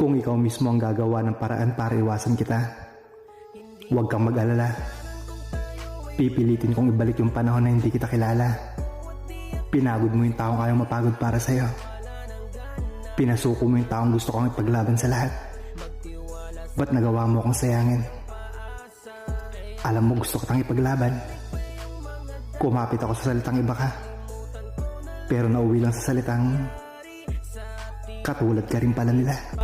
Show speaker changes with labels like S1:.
S1: Kung ikaw mismo ang gagawa ng paraan para iwasan kita, huwag kang mag-alala. Pipilitin kong ibalik yung panahon na hindi kita kilala. Pinagod mo yung taong ayaw mapagod para sa'yo. Pinasuko mo yung taong gusto kong ipaglaban sa lahat. Ba't nagawa mo akong sayangin? Alam mo gusto kitang ipaglaban. Kumapit ako sa salitang iba ka, pero nauwi lang sa salitang katulad ka rin pala nila.